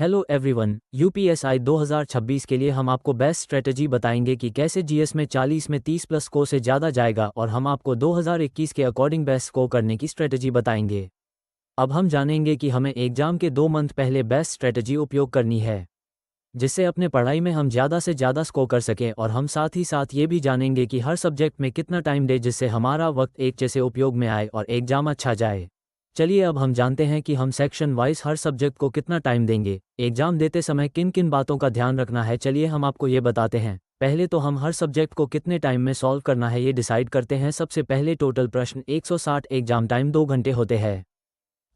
Hello everyone, UPSI 2026 के लिए हम आपको बेस्ट स्ट्रेटजी बताएंगे कि कैसे जीएस में 40 में 30 प्लस स्कोर से ज़्यादा जाएगा और हम आपको 2021 के अकॉर्डिंग बेस्ट स्कोर करने की स्ट्रेटजी बताएंगे। अब हम जानेंगे कि हमें एग्जाम के 2 मंथ पहले बेस्ट स्ट्रेटजी उपयोग करनी है, जिससे अपने पढ़ाई में हम ज़्यादा से ज़्यादा स्कोर कर सकें, और हम साथ ही साथ ये भी जानेंगे कि हर सब्जेक्ट में कितना टाइम दे जिससे हमारा वक्त एक जैसे उपयोग में आए और एग्जाम अच्छा जाए। चलिए अब हम जानते हैं कि हम सेक्शन वाइज हर सब्जेक्ट को कितना टाइम देंगे, एग्जाम देते समय किन किन बातों का ध्यान रखना है। चलिए हम आपको ये बताते हैं। पहले तो हम हर सब्जेक्ट को कितने टाइम में सॉल्व करना है ये डिसाइड करते हैं। सबसे पहले टोटल प्रश्न 160, एग्जाम टाइम 2 घंटे होते हैं।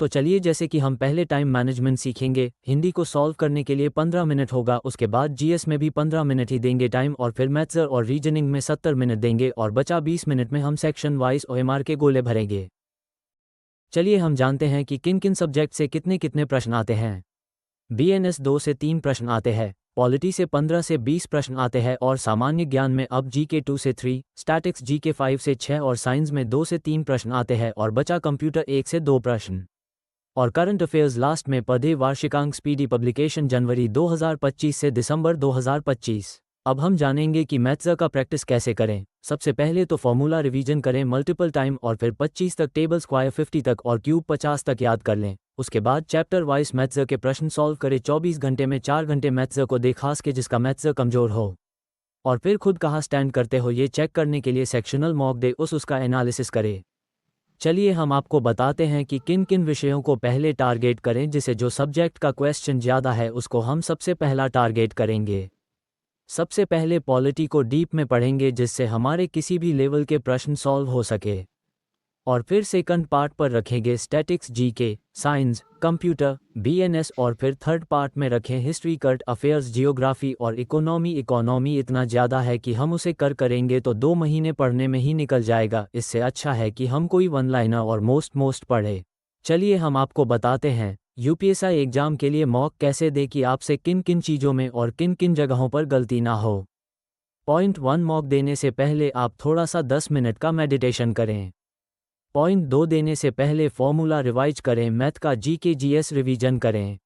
तो चलिए जैसे कि हम पहले टाइम मैनेजमेंट सीखेंगे। हिंदी को सॉल्व करने के लिए 15 मिनट होगा, उसके बाद जीएस में भी 15 मिनट ही देंगे टाइम, और फिर मैथ्स और रीजनिंग में 70 मिनट देंगे, और बचा 20 मिनट में हम सेक्शन वाइज ओएमआर के गोले भरेंगे। चलिए हम जानते हैं कि किन किन सब्जेक्ट से कितने कितने प्रश्न आते हैं। बीएनएस 2 से 3 प्रश्न आते हैं, पॉलिटी से 15 से 20 प्रश्न आते हैं, और सामान्य ज्ञान में अब जीके 2 से 3, स्टैटिक्स जीके 5 से 6, और साइंस में 2 से 3 प्रश्न आते हैं, और बचा कंप्यूटर 1 से 2 प्रश्न। और करंट अफेयर्स लास्ट में पढ़े वार्षिकांक स्पीडी पब्लिकेशन जनवरी 2025 से दिसंबर 2025। अब हम जानेंगे कि मैथ्स का प्रैक्टिस कैसे करें। सबसे पहले तो फॉर्मूला रिवीजन करें मल्टीपल टाइम, और फिर 25 तक, टेबल स्क्वायर 50 तक, और क्यूब 50 तक याद कर लें। उसके बाद चैप्टर वाइज मैथ्स के प्रश्न सॉल्व करें। 24 घंटे में 4 घंटे मैथ्स को दे, खास के जिसका मैथ्स कमजोर हो, और फिर खुद कहाँ स्टैंड करते हो ये चेक करने के लिए सेक्शनल मॉक दे, उसका एनालिसिस करें। चलिए हम आपको बताते हैं कि किन किन विषयों को पहले टारगेट करें, जिसे जो सब्जेक्ट का क्वेश्चन ज़्यादा है उसको हम सबसे पहला टारगेट करेंगे। सबसे पहले पॉलिटी को डीप में पढ़ेंगे, जिससे हमारे किसी भी लेवल के प्रश्न सॉल्व हो सके, और फिर सेकंड पार्ट पर रखेंगे statics, GK, science, computer, BNS, और फिर थर्ड पार्ट में रखें हिस्ट्री, करंट अफेयर्स, जियोग्राफी और इकोनॉमी। इकोनॉमी इतना ज़्यादा है कि हम उसे करेंगे तो 2 महीने पढ़ने में ही निकल जाएगा। इससे अच्छा है कि हम कोई वन लाइनर और मोस्ट पढ़े। चलिए हम आपको बताते हैं यूपीएसआई एग्जाम के लिए मॉक कैसे दे, कि आपसे किन किन चीज़ों में और किन किन जगहों पर गलती ना हो। पॉइंट 1, मॉक देने से पहले आप थोड़ा सा 10 मिनट का मेडिटेशन करें। पॉइंट 2, देने से पहले फॉर्मूला रिवाइज करें, मैथ का जीके जीएस रिवीजन करें।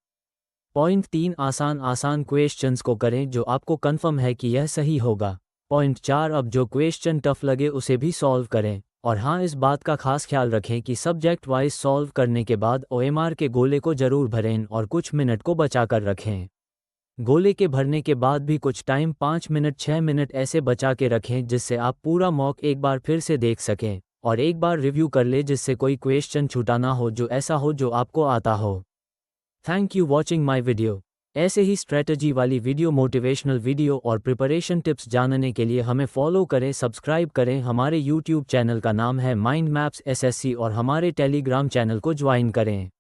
पॉइंट 3, आसान क्वेश्चंस को करें जो आपको कंफर्म है कि यह सही होगा। पॉइंट 4, अब जो क्वेश्चन टफ लगे उसे भी सॉल्व करें, और हाँ, इस बात का खास ख्याल रखें कि सब्जेक्ट वाइज सॉल्व करने के बाद ओएमआर के गोले को जरूर भरें और कुछ मिनट को बचा कर रखें। गोले के भरने के बाद भी कुछ टाइम 5 मिनट 6 मिनट ऐसे बचा के रखें, जिससे आप पूरा मॉक एक बार फिर से देख सकें और एक बार रिव्यू कर ले, जिससे कोई क्वेश्चन छूटा ना हो, जो ऐसा हो जो आपको आता हो। Thank you watching my video. ऐसे ही स्ट्रेटजी वाली वीडियो, मोटिवेशनल वीडियो और प्रिपरेशन टिप्स जानने के लिए हमें फॉलो करें, सब्सक्राइब करें। हमारे यूट्यूब चैनल का नाम है माइंड मैप्स एसएससी, और हमारे टेलीग्राम चैनल को ज्वाइन करें।